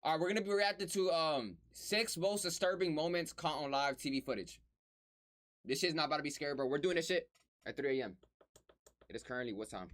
All right, we're gonna be reacting to 6 most disturbing moments caught on live TV footage. This shit's not about to be scary, bro. We're doing this shit at 3 a.m. It is currently what time?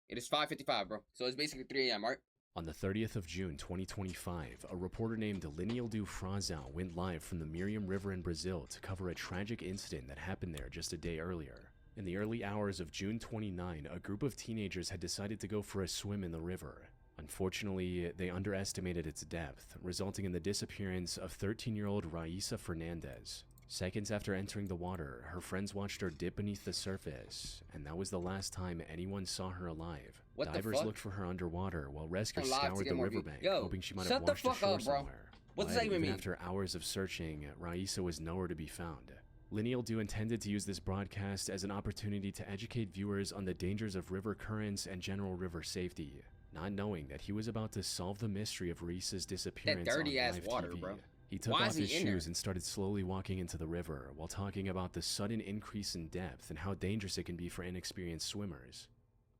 It is 5:55, bro. So it's basically 3 a.m. Right? On the 30th of June 2025, a reporter named Linildo Frazão went live from the Miriam River in Brazil to cover a tragic incident that happened there just a day earlier. In the early hours of June 29, a group of teenagers had decided to go for a swim in the river. Unfortunately, they underestimated its depth, resulting in the disappearance of 13-year-old Raíssa Fernandes. Seconds after entering the water, her friends watched her dip beneath the surface, and that was the last time anyone saw her alive. What the Divers fuck? looked for her underwater, while rescuers Alive to scoured get the more riverbank, Yo, hoping she might shut have the washed fuck ashore up, bro. somewhere. What does But that even even mean? after hours of searching, Raíssa was nowhere to be found. Linildo intended to use this broadcast as an opportunity to educate viewers on the dangers of river currents and general river safety, not knowing that he was about to solve the mystery of Raíssa's disappearance dirty on ass live water, TV. bro. He took Why off is he his in there? shoes and started slowly walking into the river while talking about the sudden increase in depth and how dangerous it can be for inexperienced swimmers.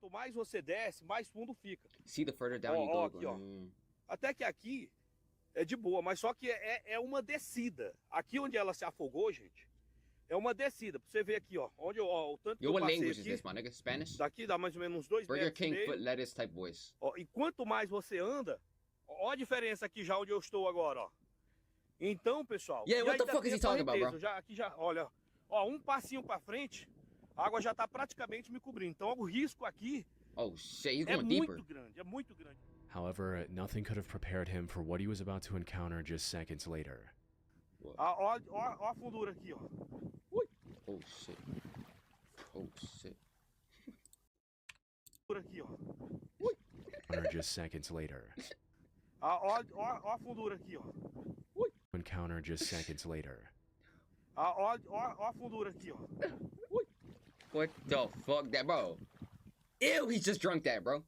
Quanto mais você desce, mais fundo fica. See, the further down you Ó, go. aqui, ó. Até que aqui é de boa, mas só que é uma descida. Aqui onde ela se afogou, gente, é uma descida. Pra você ver aqui, ó, onde ó, o tanto que Yo, eu what passei language is aqui, this, my nigga? Spanish? daqui dá mais ou menos uns 2 Burger metros e King meio. foot lettuce type voice. Ó, e quanto mais você anda, ó a diferença aqui já onde eu estou agora, ó. Então, pessoal, Yeah, what e the ainda fuck tem is he a talking about, correnteza. bro? Já, aqui já, olha, ó, um passinho pra frente, a água já tá praticamente me cobrindo. Então, o risco aqui Oh shit, he's é going muito deeper. grande, é muito grande. However, nothing could have prepared him for what he was about to encounter just seconds later. Ó a fundura aqui, ó. Oh shit. Oh shit. Fundura aqui, ó. Just seconds later. Ó a fundura aqui, ó. Encounter just seconds later. Ó a fundura aqui, ó. What the fuck, that bro? Ew, he just drunk that, bro.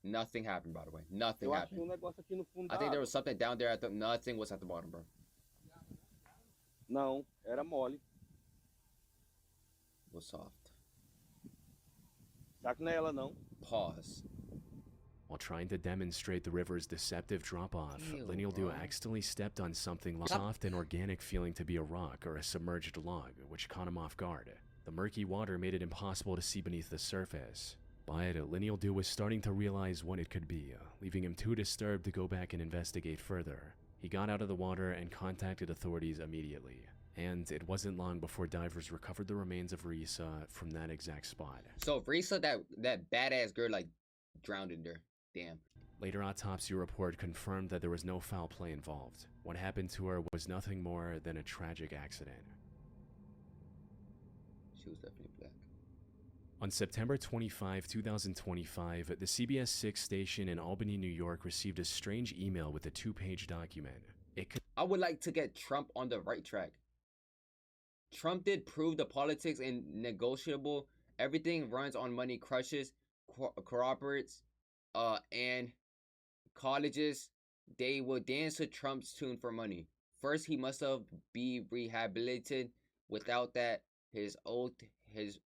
Nothing happened, by the way. Nothing Eu acho que happened. negócio aqui no fundo I think da there água. was something down there. I thought nothing was at the bottom, bro. Não, era mole. It was soft. Será que não é ela, não? Pause. While trying to demonstrate the river's deceptive drop-off, Ew, Linildo bro. accidentally stepped on something soft and organic feeling to be a rock or a submerged log, which caught him off guard. The murky water made it impossible to see beneath the surface. But Linildo was starting to realize what it could be, leaving him too disturbed to go back and investigate further. He got out of the water and contacted authorities immediately. And it wasn't long before divers recovered the remains of Raíssa from that exact spot. So Risa, that badass girl, like drowned in there. Damn. Later autopsy report confirmed that there was no foul play involved. What happened to her was nothing more than a tragic accident. She was definitely black. On September 25, 2025, the CBS 6 station in Albany, New York received a strange email with a 2-page document. I would like to get Trump on the right track. Trump did prove the politics and negotiable. Everything runs on money, crushes, corroborates, and colleges, they will dance to Trump's tune for money. First, he must have be rehabilitated. Without that, his oath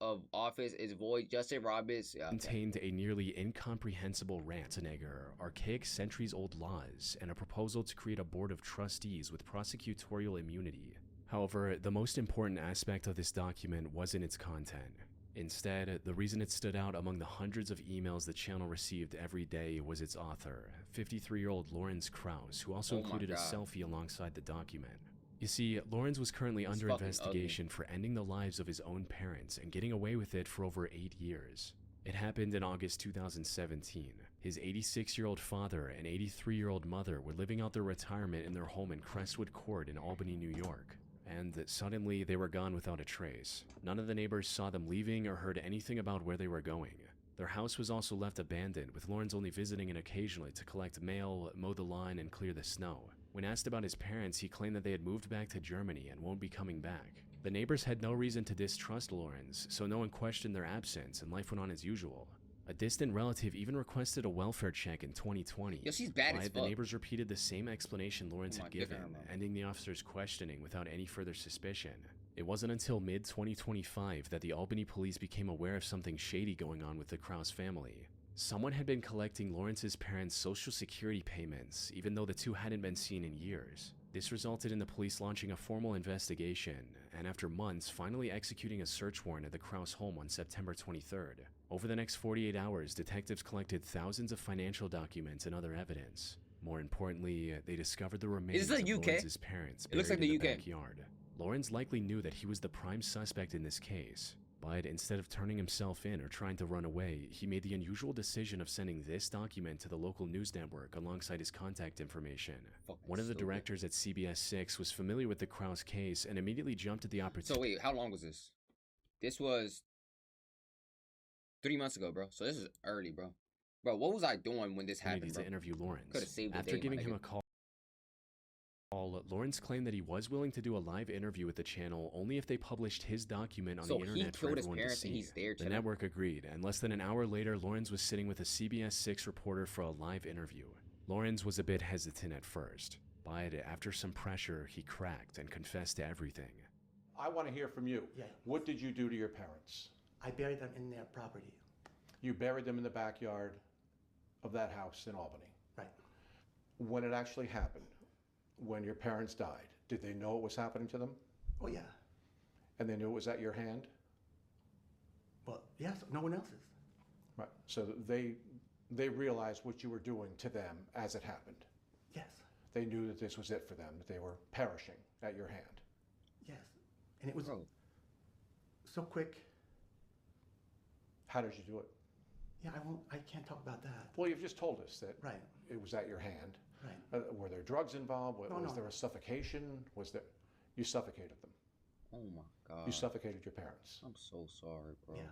of office is void. Justin Roberts contained a nearly incomprehensible rant on archaic centuries-old laws and a proposal to create a board of trustees with prosecutorial immunity. However, the most important aspect of this document wasn't its content. Instead, the reason it stood out among the hundreds of emails the channel received every day was its author, 53-year-old Lawrence Krauss, who also included a selfie alongside the document. You see, Lawrence was currently under investigation for ending the lives of his own parents and getting away with it for over 8 years. It happened in August 2017. His 86-year-old father and 83-year-old mother were living out their retirement in their home in Crestwood Court in Albany, New York. And suddenly they were gone without a trace. None of the neighbors saw them leaving or heard anything about where they were going. Their house was also left abandoned, with Lawrence only visiting it occasionally to collect mail, mow the lawn, and clear the snow. When asked about his parents, he claimed that they had moved back to Germany and won't be coming back. The neighbors had no reason to distrust Lawrence, so no one questioned their absence and life went on as usual. A distant relative even requested a welfare check in 2020. Yo, she's bad as The fuck. neighbors repeated the same explanation Lawrence had given, her, man. ending the officer's questioning without any further suspicion. It wasn't until mid-2025 that the Albany police became aware of something shady going on with the Krauss family. Someone had been collecting Lawrence's parents' social security payments, even though the two hadn't been seen in years. This resulted in the police launching a formal investigation, and after months, finally executing a search warrant at the Kraus home on September 23rd. Over the next 48 hours, detectives collected thousands of financial documents and other evidence. More importantly, they discovered the remains of Lawrence's parents buried in the backyard. Lawrence likely knew that he was the prime suspect in this case, but instead of turning himself in or trying to run away, he made the unusual decision of sending this document to the local news network alongside his contact information. One of the directors at CBS 6 was familiar with the Kraus case and immediately jumped at the opportunity. So wait, how long was this? This was 3 months ago, bro. So this is early, bro. Bro, what was I doing when this happened, bro? To interview Lawrence. Could have saved the After day, giving him a call, Lawrence claimed that he was willing to do a live interview with the channel only if they published his document on the internet for everyone to see. The network agreed, and less than an hour later, Lawrence was sitting with a CBS 6 reporter for a live interview. Lawrence was a bit hesitant at first, but after some pressure, he cracked and confessed to everything. I want to hear from you. Yeah. What did you do to your parents? I buried them in their property. You buried them in the backyard of that house in Albany. Right. When it actually happened, when your parents died, did they know it was happening to them? Oh, yeah. And they knew it was at your hand? Well, yes, no one else's. Right. So they realized what you were doing to them as it happened. Yes. They knew that this was it for them, that they were perishing at your hand. Yes. And it was so quick. How did you do it? Yeah, I can't talk about that. Well, you've just told us that Right. it was at your hand. Right. Were there drugs involved? No, Was no. there a suffocation? You suffocated them? Oh my god. You suffocated your parents. I'm so sorry, bro. Yeah.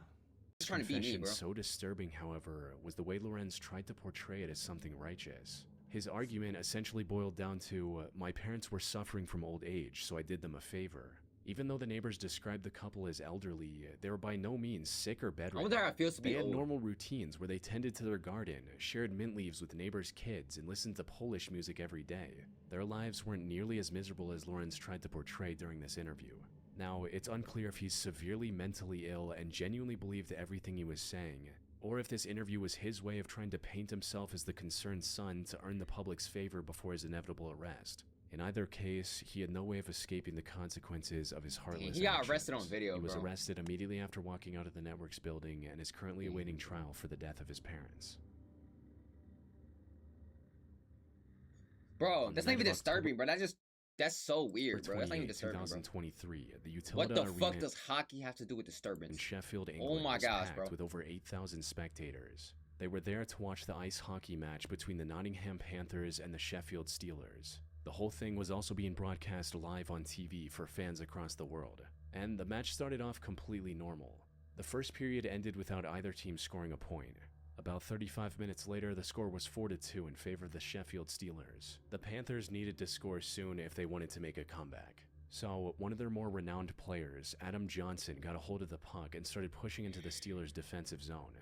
Just trying to be me, Confession bro. so disturbing, however, was the way Lawrence tried to portray it as something righteous. His argument essentially boiled down to, my parents were suffering from old age, so I did them a favor. Even though the neighbors described the couple as elderly, they were by no means sick or bedridden. I wonder how it feels to be They had old. normal routines where they tended to their garden, shared mint leaves with neighbors' kids, and listened to Polish music every day. Their lives weren't nearly as miserable as Lawrence tried to portray during this interview. Now, it's unclear if he's severely mentally ill and genuinely believed everything he was saying, or if this interview was his way of trying to paint himself as the concerned son to earn the public's favor before his inevitable arrest. In either case, he had no way of escaping the consequences of his heartless He got actions. arrested on video, He was bro. arrested immediately after walking out of the network's building and is currently awaiting trial for the death of his parents. Bro, On that's the not even night of disturbing, bro. That's so weird, bro. That's not even 28, disturbing, bro. 2023, the Utilita What the Arena fuck does hockey have to do with in disturbance? Sheffield, England my was gosh, packed bro. with over 8,000 spectators. They were there to watch the ice hockey match between the Nottingham Panthers and the Sheffield Steelers. The whole thing was also being broadcast live on TV for fans across the world, and the match started off completely normal. The first period ended without either team scoring a point. About 35 minutes later, the score was 4-2 in favor of the Sheffield Steelers. The Panthers needed to score soon if they wanted to make a comeback. So, one of their more renowned players, Adam Johnson, got a hold of the puck and started pushing into the Steelers' defensive zone.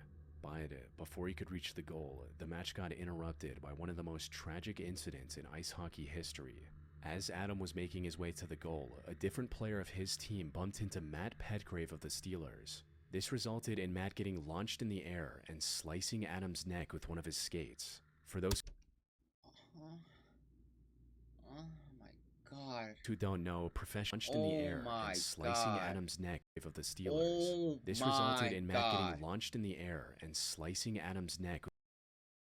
But before he could reach the goal, the match got interrupted by one of the most tragic incidents in ice hockey history. As Adam was making his way to the goal, a different player of his team bumped into Matt Petgrave of the Steelers. This resulted in Matt getting launched in the air and slicing Adam's neck with one of his skates. For those Oh my god. who don't know, launched in the air and slicing Adam's neck of the Steelers. This resulted in Matt getting launched in the air and slicing Adam's neck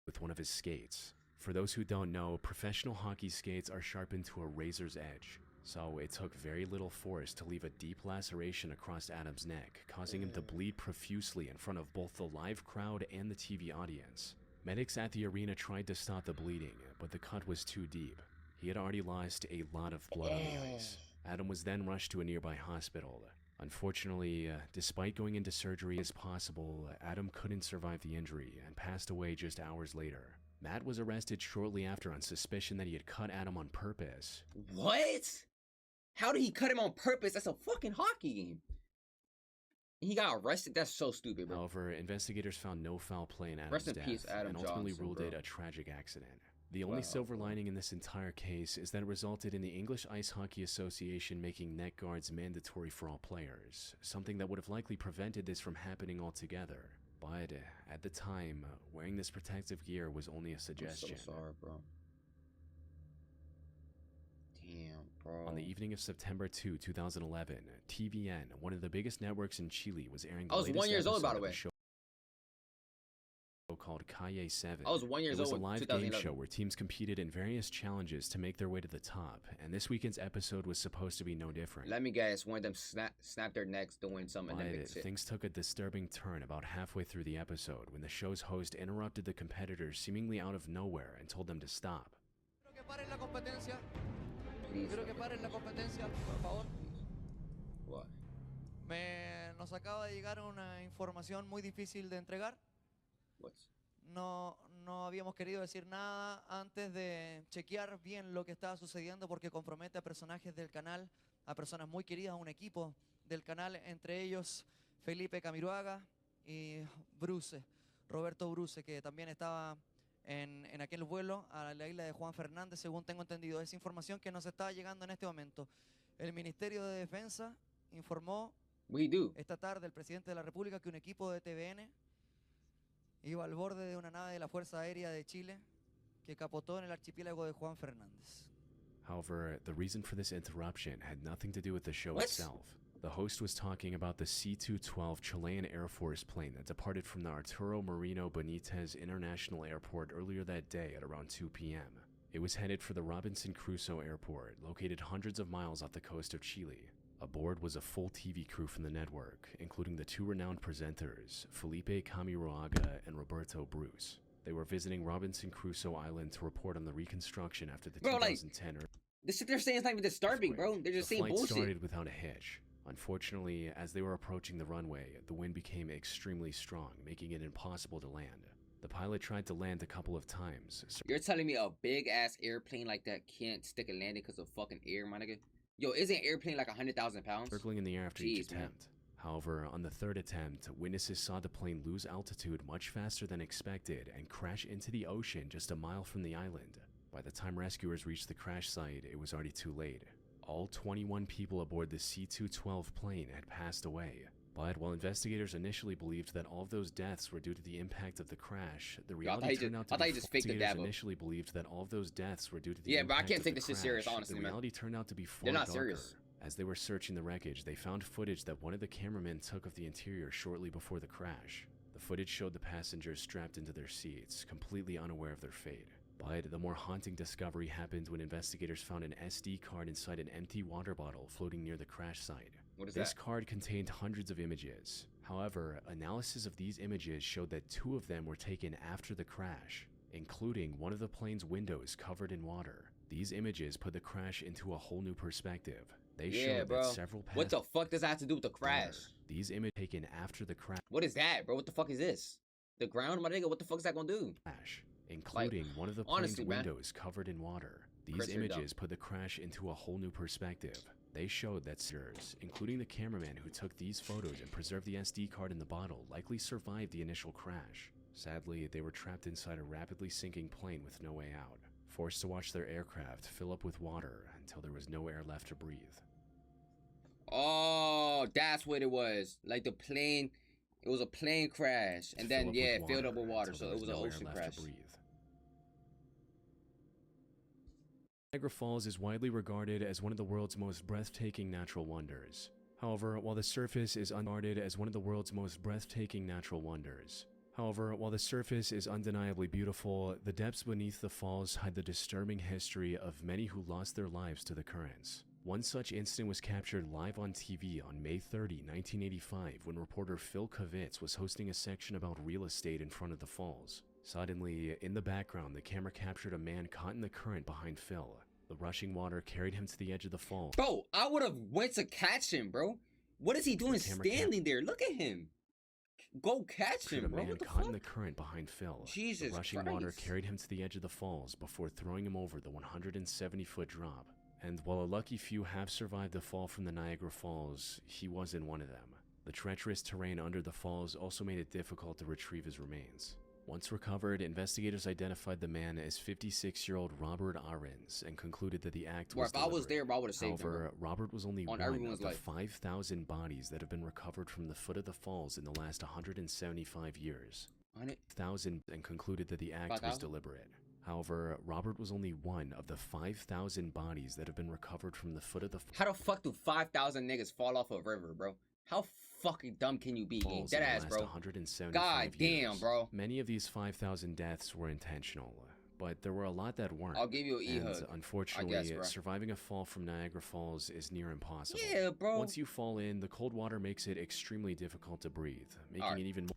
with one of his skates. For those who don't know, professional hockey skates are sharpened to a razor's edge, so it took very little force to leave a deep laceration across Adam's neck, causing him to bleed profusely in front of both the live crowd and the TV audience. Medics at the arena tried to stop the bleeding, but the cut was too deep. He had already lost a lot of blood on the ice. Adam was then rushed to a nearby hospital. Unfortunately, despite going into surgery as possible, Adam couldn't survive the injury and passed away just hours later. Matt was arrested shortly after on suspicion that he had cut Adam on purpose. What? How did he cut him on purpose? That's a fucking hockey game. He got arrested? That's so stupid, bro. However, investigators found no foul play in Adam's Rest in death peace, Adam and ultimately Johnson, ruled bro. it a tragic accident. The only Wow. silver lining in this entire case is that it resulted in the English Ice Hockey Association making neck guards mandatory for all players, something that would have likely prevented this from happening altogether. But at the time, wearing this protective gear was only a suggestion. I'm so sorry, bro. Damn, bro. On the evening of September 2, 2011, TVN, one of the biggest networks in Chile, was airing the I was 1 year old, by the way. show called Calle 7. I was 1 year old. It was a live game 2011. show where teams competed in various challenges to make their way to the top, and this weekend's episode was supposed to be no different. Let me guess, one of them snap their necks doing some But Olympic shit. things took a disturbing turn about halfway through the episode when the show's host interrupted the competitors seemingly out of nowhere and told them to stop. Please, Quiero que paren la competencia, por favor. what? Nos acaba de llegar una información muy difícil de entregar. What's? No habíamos querido decir nada antes de chequear bien lo que estaba sucediendo porque compromete a personajes del canal, a personas muy queridas, a un equipo del canal, entre ellos Felipe Camiroaga y Bruce, Roberto Bruce, que también estaba en aquel vuelo a la isla de Juan Fernández, según tengo entendido. Esa información que nos está llegando en este momento. El Ministerio de Defensa informó What he do? esta tarde el presidente de la República que un equipo de TVN iba al borde de una nave de la Fuerza Aérea de Chile que capotó en el archipiélago de Juan Fernández. However, the reason for this interruption had nothing to do with the show What? itself. The host was talking about the C-212 Chilean Air Force plane that departed from the Arturo Merino Benitez International Airport earlier that day at around 2 p.m. It was headed for the Robinson Crusoe Airport, located hundreds of miles off the coast of Chile. Aboard was a full TV crew from the network, including the two renowned presenters, Felipe Camiroaga and Roberto Bruce. They were visiting Robinson Crusoe Island to report on the reconstruction after the Bro, like, 2010 The shit they're saying is not even disturbing, bro. earthquake. They're just The saying flight bullshit. started without a hitch. Unfortunately, as they were approaching the runway, the wind became extremely strong, making it impossible to land. The pilot tried to land a couple of times. You're telling me a big ass airplane like that can't stick a landing because of fucking air, my nigga? Yo, isn't an airplane like 100,000 pounds? Circling in the air after each Jeez, man. attempt. However, on the third attempt, witnesses saw the plane lose altitude much faster than expected and crash into the ocean just a mile from the island. By the time rescuers reached the crash site, it was already too late. All 21 people aboard the C-212 plane had passed away. But while investigators initially believed that all of those deaths were due to the impact of the crash, the reality turned out to be investigators initially believed that all of those deaths were due to the Yeah, but I impact can't of take the this shit serious, crash. honestly, The man. reality turned out to be far They're not darker. serious. As they were searching the wreckage, they found footage that one of the cameramen took of the interior shortly before the crash. The footage showed the passengers strapped into their seats, completely unaware of their fate. But the more haunting discovery happened when investigators found an SD card inside an empty water bottle floating near the crash site. What is This that? card contained hundreds of images. However, analysis of these images showed that 2 of them were taken after the crash, including one of the plane's windows covered in water. These images put the crash into a whole new perspective. They Yeah, showed bro. that several What the fuck does that have to do with the crash? These images taken after the crash, What is that, bro? What the fuck is this? The ground, my nigga? What the fuck is that gonna do? including one of the plane's honestly, man. windows covered in water. These Chris, you're images put the crash into a whole new perspective. They showed that searchers, including the cameraman who took these photos and preserved the SD card in the bottle, likely survived the initial crash. Sadly, they were trapped inside a rapidly sinking plane with no way out, forced to watch their aircraft fill up with water until there was no air left to breathe. Oh, that's what it was. Like the plane, it was a plane crash, and then yeah, it filled up with water, so it was an ocean crash. Niagara Falls is widely regarded as one of the world's most breathtaking natural wonders. However, while the surface is undeniably beautiful, the depths beneath the falls hide the disturbing history of many who lost their lives to the currents. One such incident was captured live on TV on May 30, 1985, when reporter Phil Kavitz was hosting a section about real estate in front of the falls. Suddenly, in the background, the camera captured a man caught in the current behind Phil. The rushing water carried him to the edge of the falls. Bro, I would have went to catch him, bro. What is he doing The camera standing there? Look at him. Go catch Captured him, a bro. man What the caught in the fuck? current behind Phil. Jesus The rushing water Christ. carried him to the edge of the falls before throwing him over the 170-foot drop. And while a lucky few have survived the fall from the Niagara Falls, he wasn't one of them. The treacherous terrain under the falls also made it difficult to retrieve his remains. Once recovered, investigators identified the man as 56-year-old Robert Arens and concluded that the act Bro, was if I was deliberate. there, bro, I would have saved him. However, Robert was only On one everyone's of the life. 5,000 bodies that have been recovered from the foot of the falls in the last 175 years. 1,000 and concluded that the act was 5,000? deliberate. However, Robert was only one of the 5,000 bodies that have been recovered from the foot of the How the fuck do 5,000 niggas fall off a river, bro? How fucking dumb can you be, gang? falls in Dead the ass, last bro. 175 God damn, years. bro. Many of these 5,000 deaths were intentional, but there were a lot that weren't. I'll give you an And E-hug. unfortunately, bro. surviving a fall from Niagara Falls is near impossible. Yeah, bro. Once you fall in, the cold water makes it extremely difficult to breathe, making Alright. it even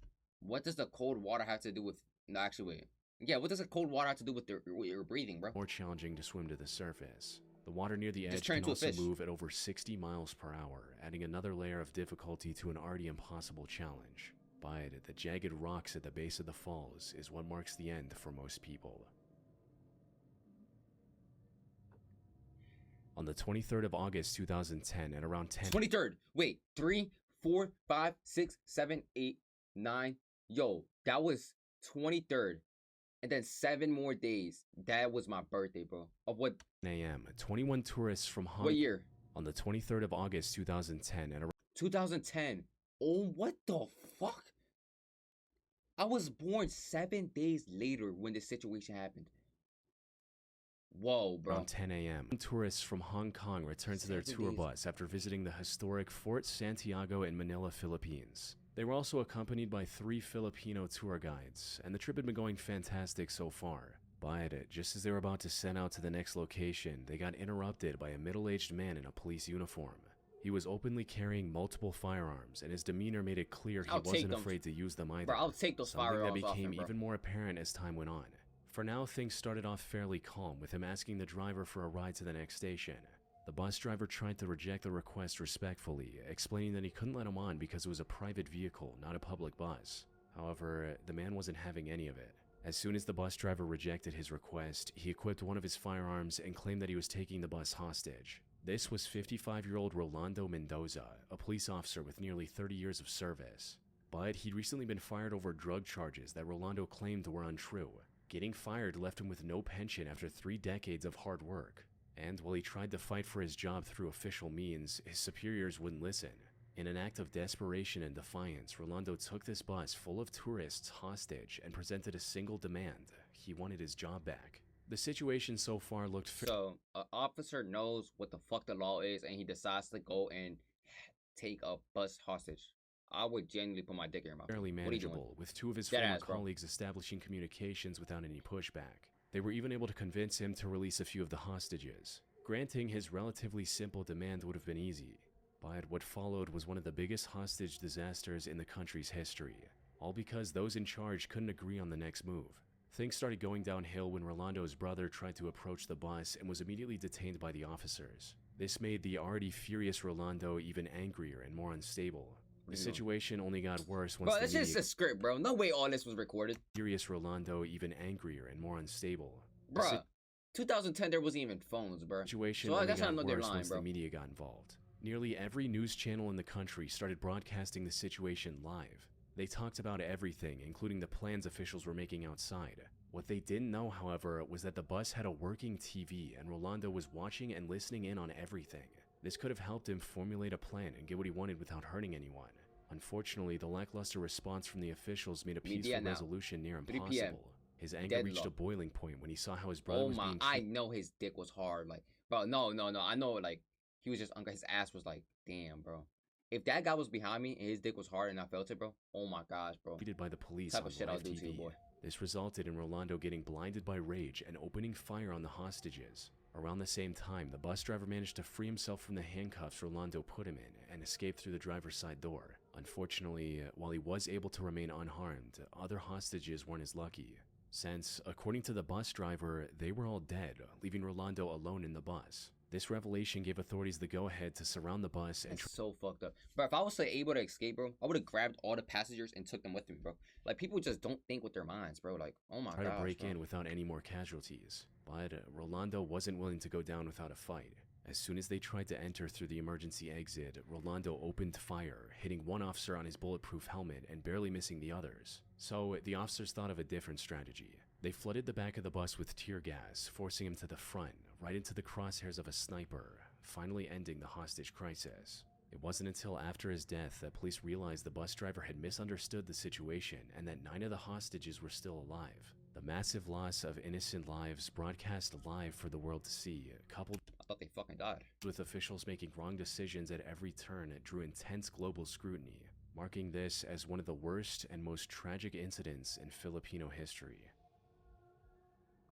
What does the cold water have to do with... No, actually, wait. Yeah, what does the cold water have to do with your breathing, bro? more challenging to swim to the surface. The water near the Just edge turn can into a also fish. move at over 60 miles per hour, adding another layer of difficulty to an already impossible challenge. But the jagged rocks at the base of the falls is what marks the end for most people. On the 23rd of August 2010 at around 10 23rd. Wait, 3, 4, 5, 6, 7, 8, 9. Yo, that was 23rd. And then 7 more days. That was my birthday, bro. Of what a.m., 21 tourists from Hong what year? on the 23rd of August 2010 at around 2010. Oh, what the fuck? I was born 7 days later when this situation happened. Whoa, bro. around 10 a.m. Tourists from Hong Kong returned to their 7 tour days. bus after visiting the historic Fort Santiago in Manila, Philippines. They were also accompanied by 3 Filipino tour guides, and the trip had been going fantastic so far. But just as they were about to set out to the next location, they got interrupted by a middle-aged man in a police uniform. He was openly carrying multiple firearms, and his demeanor made it clear he I'll take wasn't them. afraid to use them either. Bro, I'll take those Something firearms that off became him, bro. even more apparent as time went on. For now, things started off fairly calm, with him asking the driver for a ride to the next station. The bus driver tried to reject the request respectfully, explaining that he couldn't let him on because it was a private vehicle, not a public bus. However, the man wasn't having any of it. As soon as the bus driver rejected his request, he equipped one of his firearms and claimed that he was taking the bus hostage. This was 55-year-old Rolando Mendoza, a police officer with nearly 30 years of service. But he'd recently been fired over drug charges that Rolando claimed were untrue. Getting fired left him with no pension after 3 decades of hard work. And while he tried to fight for his job through official means, his superiors wouldn't listen. In an act of desperation and defiance, Rolando took this bus full of tourists hostage and presented a single demand. He wanted his job back. The situation so far looked So, an officer knows what the fuck the law is, and he decides to go and take a bus hostage. I would genuinely put my dick in your mouth. fairly What are you doing? manageable, with 2 of his Dead former ass, bro. colleagues establishing communications without any pushback. They were even able to convince him to release a few of the hostages. Granting his relatively simple demand would have been easy, but what followed was one of the biggest hostage disasters in the country's history, all because those in charge couldn't agree on the next move. Things started going downhill when Rolando's brother tried to approach the bus and was immediately detained by the officers. This made the already furious Rolando even angrier and more unstable. The situation only got worse once Bro, the that's just media a script, bro. No way all this was recorded. furious Rolando even angrier and more unstable. The Bro, 2010, there wasn't even phones, bro. situation So only that's got not their worse line, once bro. the media got involved. Nearly every news channel in the country started broadcasting the situation live. They talked about everything, including the plans officials were making outside. What they didn't know, however, was that the bus had a working TV and Rolando was watching and listening in on everything. This could have helped him formulate a plan and get what he wanted without hurting anyone. Unfortunately, the lackluster response from the officials made a Media peaceful now. resolution near 3 impossible. p.m. His anger reached a Deadlock. boiling point when he saw how his brother Oh was my, being I treated. know his dick was hard. Like, bro, no. I know, like, he was just, his ass was like, damn, bro. If that guy was behind me and his dick was hard and I felt it, bro, oh my gosh, bro. Treated by the police Type on of shit I'll live do to you, TV. boy. This resulted in Rolando getting blinded by rage and opening fire on the hostages. Around the same time, the bus driver managed to free himself from the handcuffs Rolando put him in and escape through the driver's side door. Unfortunately, while he was able to remain unharmed, other hostages weren't as lucky, since, according to the bus driver, they were all dead, leaving Rolando alone in the bus. This revelation gave authorities the go-ahead to surround the bus and That's so fucked up. Bro, if I was able to escape, bro, I would have grabbed all the passengers and took them with me, bro. Like, people just don't think with their minds, bro. Like, oh my try gosh, to break bro. in without any more casualties. But Rolando wasn't willing to go down without a fight. As soon as they tried to enter through the emergency exit, Rolando opened fire, hitting one officer on his bulletproof helmet and barely missing the others. So the officers thought of a different strategy. They flooded the back of the bus with tear gas, forcing him to the front, right into the crosshairs of a sniper, finally ending the hostage crisis. It wasn't until after his death that police realized the bus driver had misunderstood the situation and that 9 of the hostages were still alive. The massive loss of innocent lives broadcast live for the world to see, coupled I thought they fucking died. with officials making wrong decisions at every turn, drew intense global scrutiny, marking this as one of the worst and most tragic incidents in Filipino history.